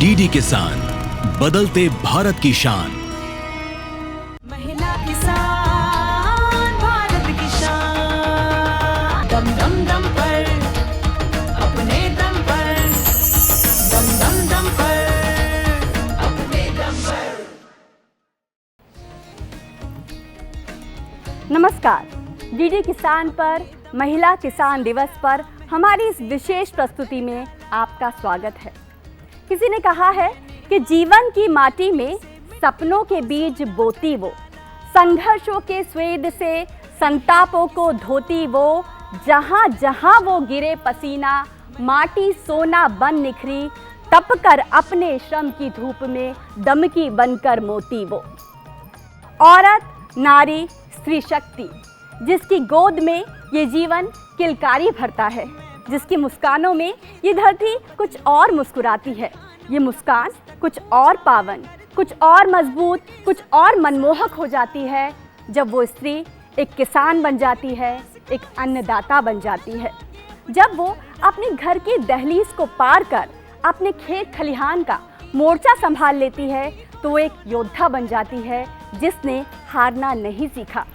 DD किसान, बदलते भारत की शान। महिला किसान भारत की शान। दम दम दम पर अपने दम पर, दम दम दम पर अपने दम पर। नमस्कार, डीडी किसान पर महिला किसान दिवस पर हमारी इस विशेष प्रस्तुति में आपका स्वागत है। किसी ने कहा है कि जीवन की माटी में सपनों के बीज बोती वो, संघर्षों के स्वेद से संतापों को धोती वो, जहाँ जहाँ वो गिरे पसीना माटी सोना बन निखरी, तप कर अपने श्रम की धूप में दमकी बनकर मोती वो। औरत, नारी, स्त्री शक्ति, जिसकी गोद में ये जीवन किलकारी भरता है, जिसकी मुस्कानों में ये धरती कुछ और मुस्कुराती है। ये मुस्कान कुछ और पावन, कुछ और मजबूत, कुछ और मनमोहक हो जाती है जब वो स्त्री एक किसान बन जाती है, एक अन्नदाता बन जाती है। जब वो अपने घर की दहलीज को पार कर अपने खेत खलिहान का मोर्चा संभाल लेती है, तो वो एक योद्धा बन जाती है जिसने हारना नहीं सीखा।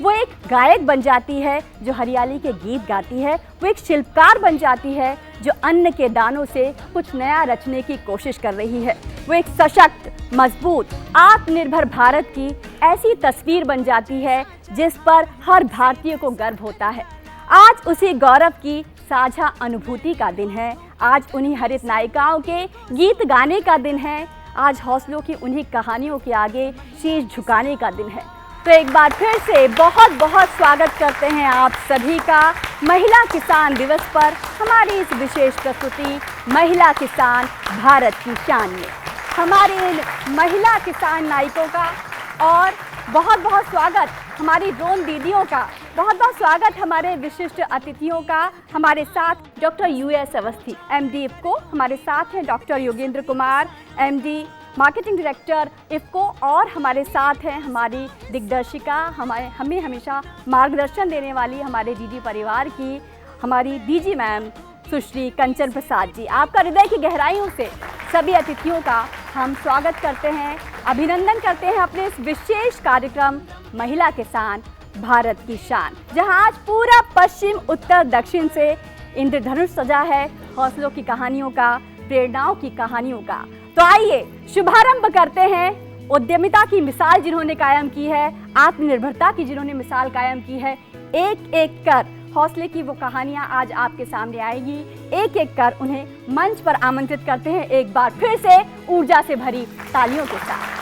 वो एक गायक बन जाती है जो हरियाली के गीत गाती है। वो एक शिल्पकार बन जाती है जो अन्न के दानों से कुछ नया रचने की कोशिश कर रही है। वो एक सशक्त, मजबूत, आत्मनिर्भर भारत की ऐसी तस्वीर बन जाती है जिस पर हर भारतीय को गर्व होता है। आज उसी गौरव की साझा अनुभूति का दिन है। आज उन्हीं हरित नायिकाओं के गीत गाने का दिन है। आज हौसलों की उन्हीं कहानियों के आगे शीश झुकाने का दिन है। तो एक बार फिर से बहुत बहुत स्वागत करते हैं आप सभी का महिला किसान दिवस पर हमारी इस विशेष प्रस्तुति महिला किसान भारत की शान में। हमारे इन महिला किसान नायकों का और बहुत बहुत स्वागत हमारी ड्रोन दीदियों का, बहुत बहुत स्वागत हमारे विशिष्ट अतिथियों का। हमारे साथ doctor US Awasthi MD IFFCO, हमारे साथ हैं doctor Yogendra Kumar MD marketing director IFFCO, और हमारे साथ हैं हमारी दिग्दर्शिका, हमें हमेशा मार्गदर्शन देने वाली हमारे डीडी परिवार की हमारी डीजी मैम सुश्री कंचन प्रसाद जी। आपका हृदय की गहराइयों से सभी अतिथियों का हम स्वागत करते हैं, अभिनंदन करते हैं अपने इस विशेष कार्यक्रम महिला किसान भारत की शान, जहां आज पूरा पश्चिम उत्तर दक्षिण से इंद्रधनुष सजा है हौसलों की कहानियों का, प्रेरणाओं की कहानियों का। तो आइए शुभारंभ करते हैं उद्यमिता की मिसाल जिन्होंने कायम की है, आत्मनिर्भरता की जिन्होंने मिसाल कायम की है। एक एक कर हौसले की वो कहानियां आज आपके सामने आएगी। एक एक कर उन्हें मंच पर आमंत्रित करते हैं एक बार फिर से ऊर्जा से भरी तालियों के साथ।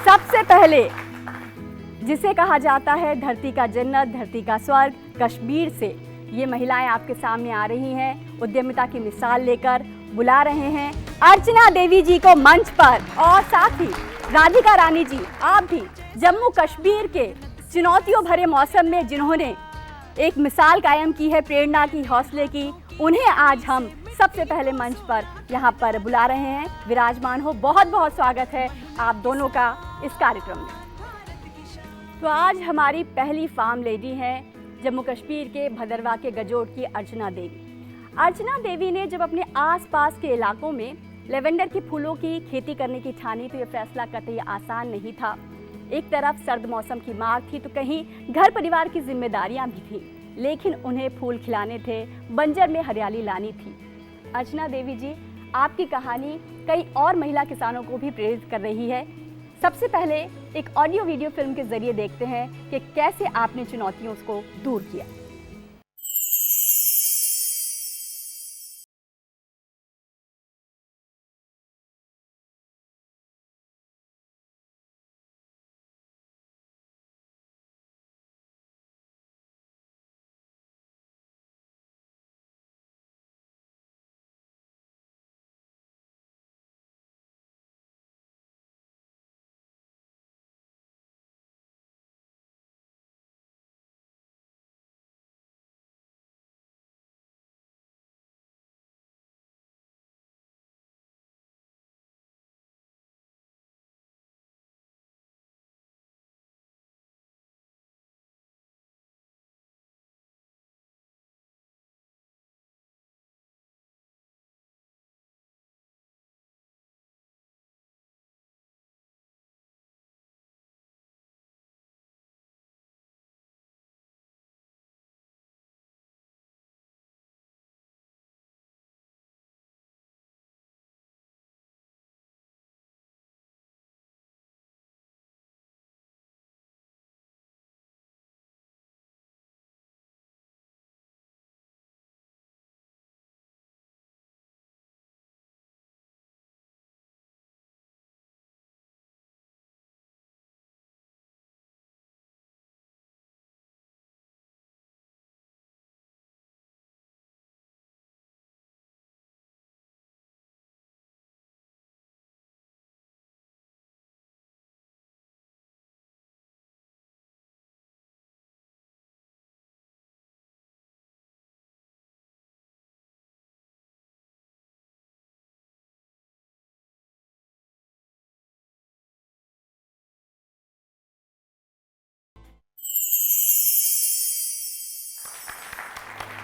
सबसे पहले जिसे कहा जाता है धरती का जन्नत, धरती का स्वर्ग, कश्मीर से ये महिलाएं आपके सामने आ रही हैं, उद्यमिता की मिसाल लेकर बुला रहे हैं अर्चना देवी जी को मंच पर, और साथ ही राधिका रानी जी, आप भी जम्मू कश्मीर के चुनौतियों भरे मौसम में जिन्होंने एक मिसाल कायम की है प्रेरणा की, हौसले की, उन्हें आज हम सबसे पहले मंच पर यहाँ पर बुला रहे हैं। विराजमान हो, बहुत बहुत स्वागत है आप दोनों का इस कार्यक्रम में। तो आज हमारी पहली फार्म लेडी हैं जम्मू कश्मीर के भदरवा के गजोट की अर्चना देवी। अर्चना देवी ने जब अपने आसपास के इलाकों में लेवेंडर के फूलों की खेती करने की ठानी, तो ये फैसला कतई आसान नहीं था। एक तरफ सर्द मौसम की मार थी, तो कहीं घर परिवार की जिम्मेदारियां भी थी, लेकिन उन्हें फूल खिलाने थे, बंजर में हरियाली लानी थी। अर्चना देवी जी, आपकी कहानी कई और महिला किसानों को भी प्रेरित कर रही है। सबसे पहले एक ऑडियो वीडियो फिल्म के जरिए देखते हैं कि कैसे आपने चुनौतियों को दूर किया।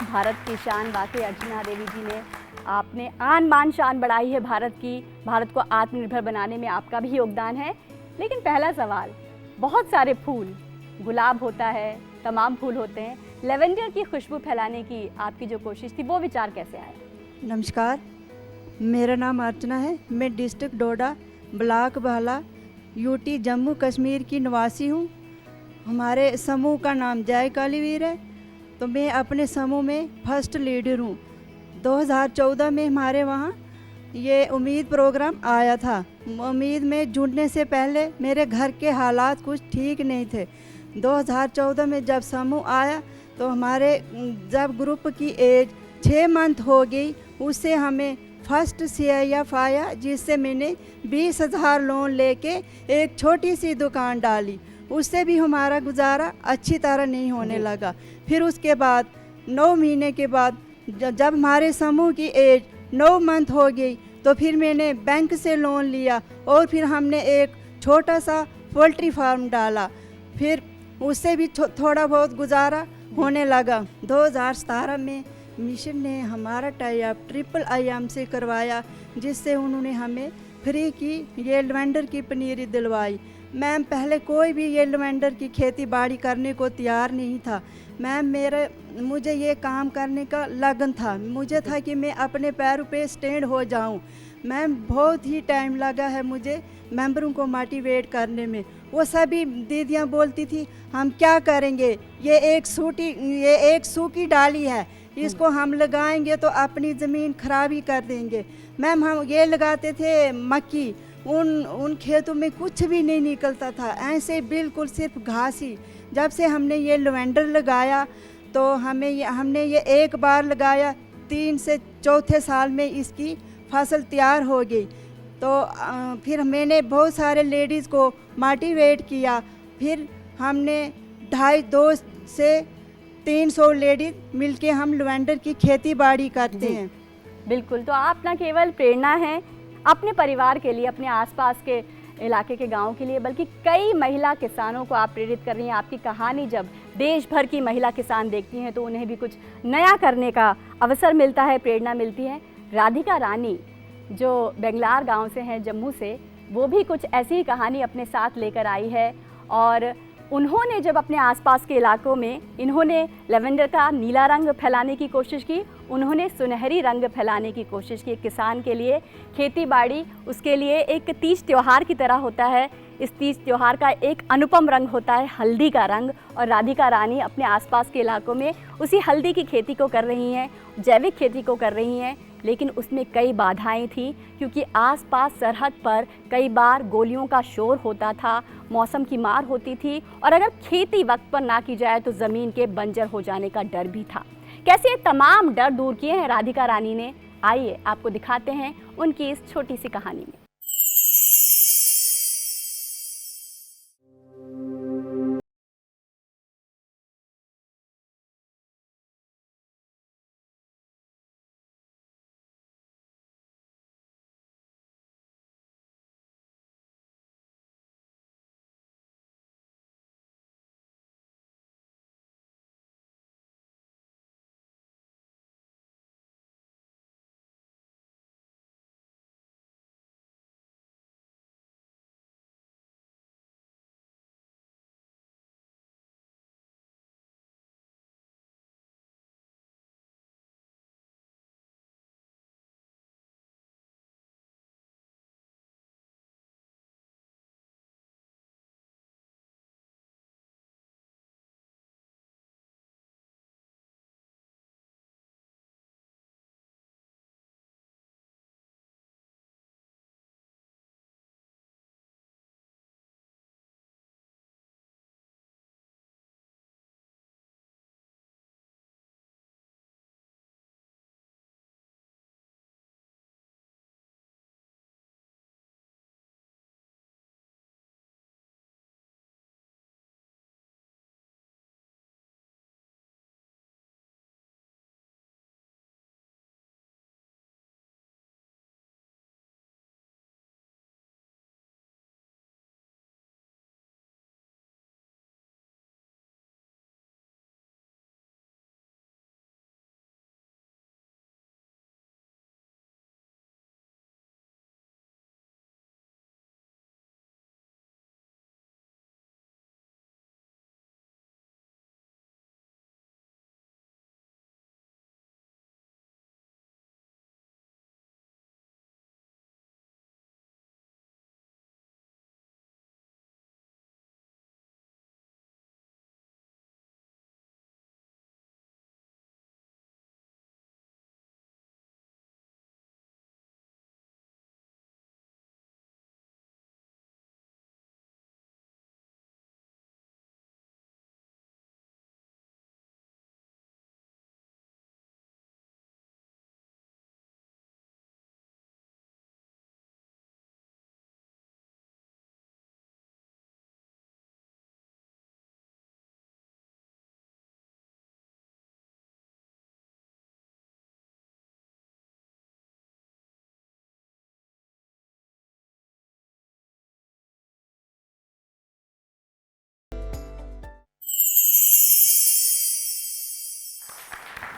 भारत की शान वाकई अर्चना देवी जी ने आपने आन बान शान बढ़ाई है भारत की। भारत को आत्मनिर्भर बनाने में आपका भी योगदान है। लेकिन पहला सवाल, बहुत सारे फूल, गुलाब होता है, तमाम फूल होते हैं, लेवेंडर की खुशबू फैलाने की आपकी जो कोशिश थी वो विचार कैसे आया? नमस्कार, मेरा नाम अर्चना है। मैं डिस्ट्रिक्ट डोडा, ब्लॉक बहला, यूटी जम्मू कश्मीर की निवासी हूँ। हमारे समूह का नाम जय कालीवीर है। तो मैं अपने समूह में फर्स्ट लीडर हूँ। 2014 में हमारे वहाँ ये उम्मीद प्रोग्राम आया था। उम्मीद में जुड़ने से पहले मेरे घर के हालात कुछ ठीक नहीं थे। 2014 में जब समूह आया तो हमारे जब ग्रुप की एज 6 मंथ हो गई, उससे हमें फर्स्ट CIF आया, जिससे मैंने 20,000 लोन लेके एक छोटी सी दुकान डाली। उससे भी हमारा गुजारा अच्छी तरह नहीं होने लगा। फिर उसके बाद 9 महीने के बाद जब हमारे समूह की एज 9 मंथ हो गई तो फिर मैंने बैंक से लोन लिया और फिर हमने एक छोटा सा पोल्ट्री फार्म डाला। फिर उससे भी थोड़ा बहुत गुजारा होने लगा। 2017 में मिशन ने हमारा टाई अप IIM से करवाया, जिससे उन्होंने हमें फ्री की ये लेवेंडर की पनीरी दिलवाई। मैम, पहले कोई भी ये लेवेंडर की खेती बाड़ी करने को तैयार नहीं था। मैम, मुझे ये काम करने का लगन था। मुझे था कि मैं अपने पैरों पे स्टैंड हो जाऊं। मैम, बहुत ही टाइम लगा है मुझे मेंबरों को मोटिवेट करने में। वो सभी दीदियां बोलती थी, हम क्या करेंगे, ये एक सूखी डाली है, इसको हम लगाएंगे तो अपनी ज़मीन खराब ही कर देंगे। मैम, हम ये लगाते थे मक्की, उन खेतों में कुछ भी नहीं निकलता था, ऐसे बिल्कुल सिर्फ घास ही। जब से हमने ये लेवेंडर लगाया तो हमने ये एक बार लगाया, 3 से चौथे साल में इसकी फसल तैयार हो गई। तो फिर मैंने बहुत सारे लेडीज़ को मोटिवेट किया। फिर हमने 250 से 300 लेडीज़ मिलके हम लेवेंडर की खेती बाड़ी करते हैं। बिल्कुल, तो आप न केवल प्रेरणा हैं अपने परिवार के लिए, अपने आसपास के इलाके के गांव के लिए, बल्कि कई महिला किसानों को आप प्रेरित कर रही हैं। आपकी कहानी जब देश भर की महिला किसान देखती हैं तो उन्हें भी कुछ नया करने का अवसर मिलता है, प्रेरणा मिलती है। राधिका रानी जो बेंगलार गांव से हैं, जम्मू से, वो भी कुछ ऐसी ही कहानी अपने साथ लेकर आई है। और उन्होंने जब अपने आसपास के इलाकों में इन्होंने लेवेंडर का नीला रंग फैलाने की कोशिश की, उन्होंने सुनहरी रंग फैलाने की कोशिश की। किसान के लिए खेती बाड़ी उसके लिए एक तीज त्यौहार की तरह होता है। इस तीज त्यौहार का एक अनुपम रंग होता है हल्दी का रंग, और राधिका रानी अपने आसपास के इलाकों में उसी हल्दी की खेती को कर रही हैं, जैविक खेती को कर रही हैं। लेकिन उसमें कई बाधाएं थीं, क्योंकि आसपास सरहद पर कई बार गोलियों का शोर होता था, मौसम की मार होती थी, और अगर खेती वक्त पर ना की जाए तो ज़मीन के बंजर हो जाने का डर भी था। कैसे ये तमाम डर दूर किए हैं राधिका रानी ने, आइए आपको दिखाते हैं उनकी इस छोटी सी कहानी में।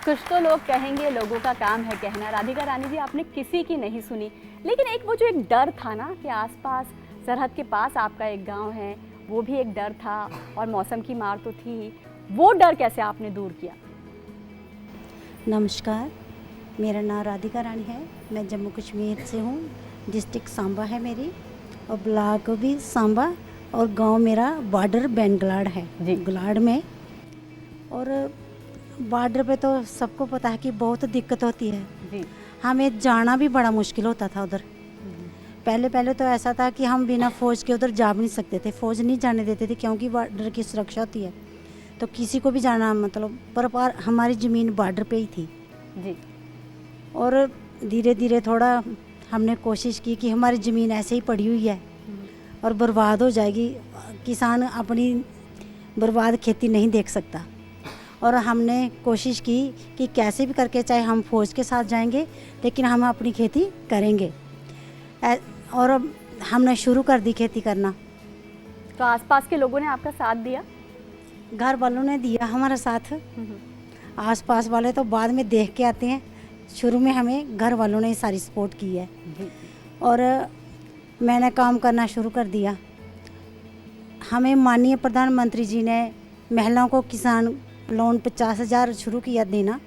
कुछ तो लोग कहेंगे, लोगों का काम है कहना। राधिका रानी जी, आपने किसी की नहीं सुनी, लेकिन एक वो जो एक डर था ना कि आसपास सरहद के पास आपका एक गांव है, वो भी एक डर था और मौसम की मार तो थी ही। वो डर कैसे आपने दूर किया? नमस्कार, मेरा नाम राधिका रानी है। मैं जम्मू कश्मीर से हूँ। डिस्ट्रिक्ट सांबा है मेरी और ब्लॉक भी सांबा और गांव मेरा बॉर्डर बेनगलाड़ है जी। गलाड़ में। और बॉर्डर पे तो सबको पता है कि बहुत दिक्कत होती है जी। हमें जाना भी बड़ा मुश्किल होता था उधर। पहले तो ऐसा था कि हम बिना फ़ौज के उधर जा भी नहीं सकते थे, फ़ौज नहीं जाने देते थे क्योंकि बॉर्डर की सुरक्षा होती है। तो किसी को भी जाना मतलब पर हमारी ज़मीन बॉर्डर पे ही थी जी। और धीरे धीरे थोड़ा हमने कोशिश की कि हमारी ज़मीन ऐसे ही पड़ी हुई है और बर्बाद हो जाएगी, किसान अपनी बर्बाद खेती नहीं देख सकता। और हमने कोशिश की कि कैसे भी करके चाहे हम फ़ौज के साथ जाएंगे लेकिन हम अपनी खेती करेंगे। और अब हमने शुरू कर दी खेती करना। तो आसपास के लोगों ने आपका साथ दिया? घर वालों ने दिया हमारा साथ, आसपास वाले तो बाद में देख के आते हैं। शुरू में हमें घर वालों ने सारी सपोर्ट की है और मैंने काम करना शुरू कर दिया। हमें माननीय प्रधानमंत्री जी ने महिलाओं को किसान लोन 50,000 शुरू किया देना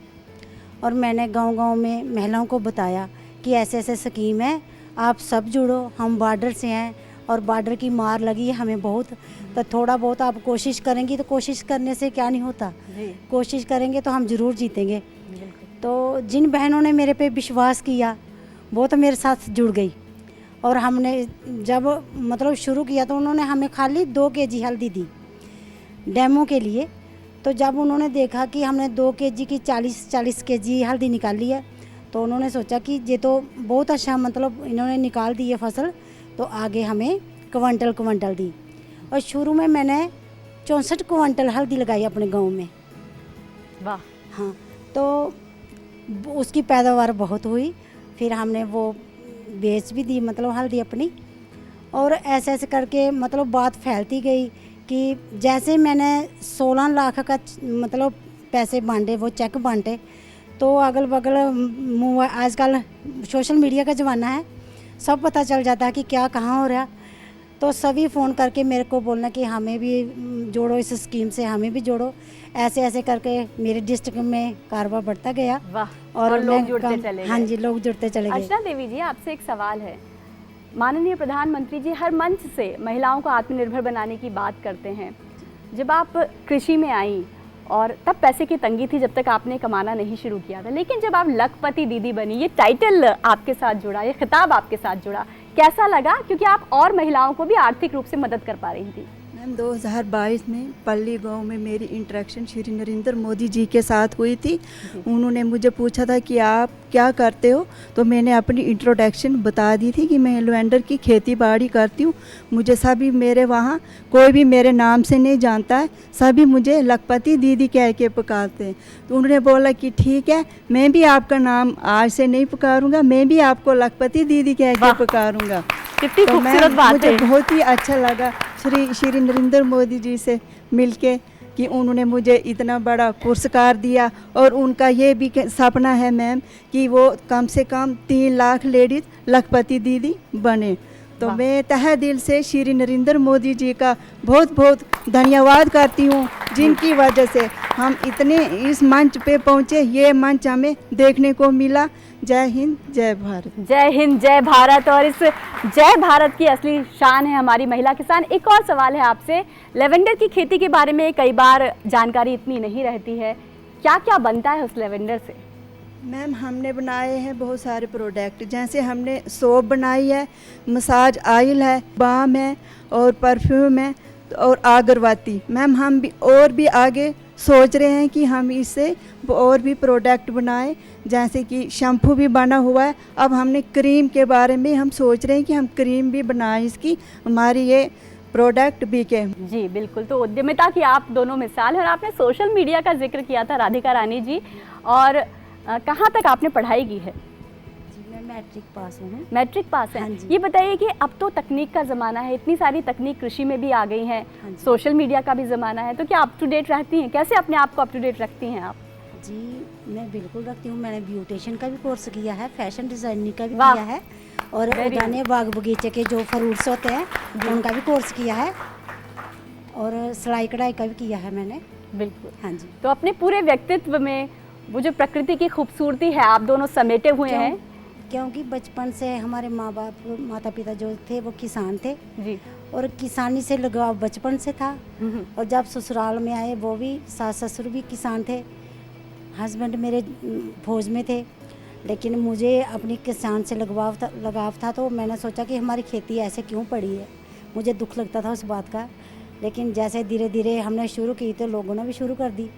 और मैंने गांव-गांव में महिलाओं को बताया कि ऐसे ऐसे स्कीम है, आप सब जुड़ो। हम बॉर्डर से हैं और बॉर्डर की मार लगी है हमें बहुत, तो थोड़ा बहुत आप कोशिश करेंगी तो कोशिश करने से क्या नहीं होता, कोशिश करेंगे तो हम ज़रूर जीतेंगे। तो जिन बहनों ने मेरे पे विश्वास किया वो तो मेरे साथ जुड़ गई और हमने जब मतलब शुरू किया तो उन्होंने हमें खाली 2 kg हल्दी दी डेमो के लिए। तो जब उन्होंने देखा कि हमने 2 kg की 40 kg हल्दी निकाली है तो उन्होंने सोचा कि ये तो बहुत अच्छा मतलब इन्होंने निकाल दी है फसल, तो आगे हमें क्विंटल दी। और शुरू में मैंने 64 क्विंटल हल्दी लगाई अपने गांव में। वाह। हाँ, तो उसकी पैदावार बहुत हुई। फिर हमने वो बेच भी दी मतलब हल्दी अपनी। और ऐसे ऐसे करके मतलब बात फैलती गई कि जैसे मैंने 16 लाख का मतलब पैसे बांटे, वो चेक बांटे, तो अगल बगल आजकल सोशल मीडिया का ज़माना है, सब पता चल जाता है कि क्या कहाँ हो रहा। तो सभी फ़ोन करके मेरे को बोलना कि हमें भी जोड़ो इस स्कीम से, हमें भी जोड़ो। ऐसे ऐसे करके मेरे डिस्ट्रिक्ट में कारोबार बढ़ता गया। वाह। और लोग जुड़ते चले गए। हाँ जी, लोग जुड़ते चले गए। अर्चना देवी जी, आपसे एक सवाल है। माननीय प्रधानमंत्री जी हर मंच से महिलाओं को आत्मनिर्भर बनाने की बात करते हैं। जब आप कृषि में आई और तब पैसे की तंगी थी, जब तक आपने कमाना नहीं शुरू किया था, लेकिन जब आप लखपति दीदी बनी, ये टाइटल आपके साथ जुड़ा, ये खिताब आपके साथ जुड़ा, कैसा लगा? क्योंकि आप और महिलाओं को भी आर्थिक रूप से मदद कर पा रही थी। मैम 2022 में पल्ली गांव में मेरी इंटरेक्शन श्री नरेंद्र मोदी जी के साथ हुई थी। उन्होंने मुझे पूछा था कि आप क्या करते हो, तो मैंने अपनी इंट्रोडक्शन बता दी थी कि मैं लेवेंडर की खेती बाड़ी करती हूँ। मुझे सभी मेरे वहाँ कोई भी मेरे नाम से नहीं जानता है, सभी मुझे लखपति दीदी कह के पुकारते हैं। तो उन्होंने बोला कि ठीक है, मैं भी आपका नाम आज से नहीं पुकारूंगा, मैं भी आपको लखपति दीदी कह के पुकारूंगा। कितनी तो खूबसूरत बात मुझे है। बहुत ही अच्छा लगा श्री नरेंद्र मोदी जी से मिलके कि उन्होंने मुझे इतना बड़ा पुरस्कार दिया। और उनका ये भी सपना है मैम कि वो कम से कम 3 लाख लेडीज़ लखपति दीदी बने। तो मैं तहे दिल से श्री नरेंद्र मोदी जी का बहुत बहुत धन्यवाद करती हूँ, जिनकी वजह से हम इतने इस मंच पे पहुँचे, ये मंच हमें देखने को मिला। जय हिंद, जय भारत। जय हिंद, जय भारत। और इस जय भारत की असली शान है हमारी महिला किसान। एक और सवाल है आपसे, लेवेंडर की खेती के बारे में कई बार जानकारी इतनी नहीं रहती है, क्या क्या बनता है उस लेवेंडर से? मैम हमने बनाए हैं बहुत सारे प्रोडक्ट, जैसे हमने सोप बनाई है, मसाज ऑयल है, बाम है और परफ्यूम है और अगरबत्ती। मैम हम भी और भी आगे सोच रहे हैं कि हम इससे और भी प्रोडक्ट बनाएं, जैसे कि शैम्पू भी बना हुआ है। अब हमने क्रीम के बारे में हम सोच रहे हैं कि हम क्रीम भी बनाएं, इसकी हमारी ये प्रोडक्ट बिके। जी बिल्कुल। तो उद्यमिता की आप दोनों मिसाल है। और आपने सोशल मीडिया का जिक्र किया था राधिका रानी जी, और कहाँ तक आपने पढ़ाई की है? मैं मैट्रिक पास हूँ। मैट्रिक पास है। हाँ जी। ये बताइए कि अब तो तकनीक का ज़माना है, इतनी सारी तकनीक कृषि में भी आ गई है, सोशल मीडिया का भी ज़माना है, तो क्या अप टू डेट रहती हैं? कैसे अपने आप को अप टू डेट रखती हैं आप? जी मैं बिल्कुल रखती हूँ। मैंने ब्यूटिशियन का भी कोर्स किया है, फैशन डिज़ाइनिंग का भी वाह। किया है, और Very उगाने बाग बगीचे के जो फ्रूट्स होते हैं उनका भी कोर्स किया है, और सिलाई कढ़ाई का भी किया है मैंने। बिल्कुल। हाँ जी। तो अपने पूरे व्यक्तित्व में वो जो प्रकृति की खूबसूरती है आप दोनों समेटे हुए हैं। क्योंकि बचपन से हमारे माँ बाप माता पिता जो थे वो किसान थे, जी। और किसानी से लगाव बचपन से था। और जब ससुराल में आए वो भी सास ससुर भी किसान थे, हस्बैंड मेरे फौज में थे, लेकिन मुझे अपनी किसान से लगाव था तो मैंने सोचा कि हमारी खेती ऐसे क्यों पड़ी है। मुझे दुख लगता था उस बात का, लेकिन जैसे धीरे धीरे हमने शुरू की तो लोगों ने भी शुरू कर दी।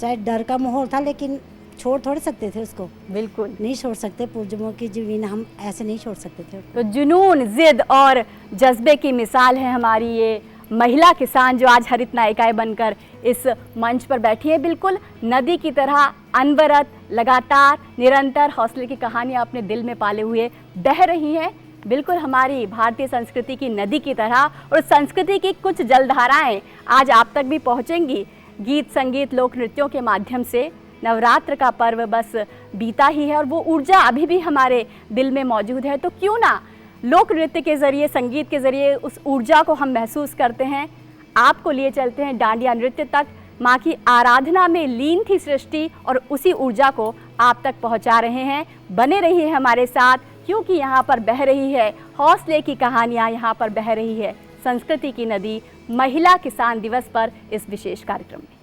चाहे डर का माहौल था लेकिन छोड़ थोड़े सकते थे उसको, बिल्कुल नहीं छोड़ सकते। पूर्वजों की जमीन हम ऐसे नहीं छोड़ सकते थे। तो जुनून, जिद और जज्बे की मिसाल है हमारी ये महिला किसान जो आज हरित नायिकाएं बनकर इस मंच पर बैठी है। बिल्कुल नदी की तरह अनवरत, लगातार, निरंतर हौसले की कहानियां अपने दिल में पाले हुए बह रही हैं। बिल्कुल हमारी भारतीय संस्कृति की नदी की तरह, और संस्कृति की कुछ जलधाराएं आज आप तक भी पहुंचेंगी गीत, संगीत, लोक नृत्यों के माध्यम से। नवरात्र का पर्व बस बीता ही है और वो ऊर्जा अभी भी हमारे दिल में मौजूद है। तो क्यों ना लोक नृत्य के ज़रिए, संगीत के ज़रिए उस ऊर्जा को हम महसूस करते हैं। आपको लिए चलते हैं डांडिया नृत्य तक। माँ की आराधना में लीन थी सृष्टि और उसी ऊर्जा को आप तक पहुँचा रहे हैं। बने रहिए हमारे साथ, क्योंकि यहाँ पर बह रही है हौसले की कहानियाँ, यहाँ पर बह रही है संस्कृति की नदी महिला किसान दिवस पर इस विशेष कार्यक्रम में।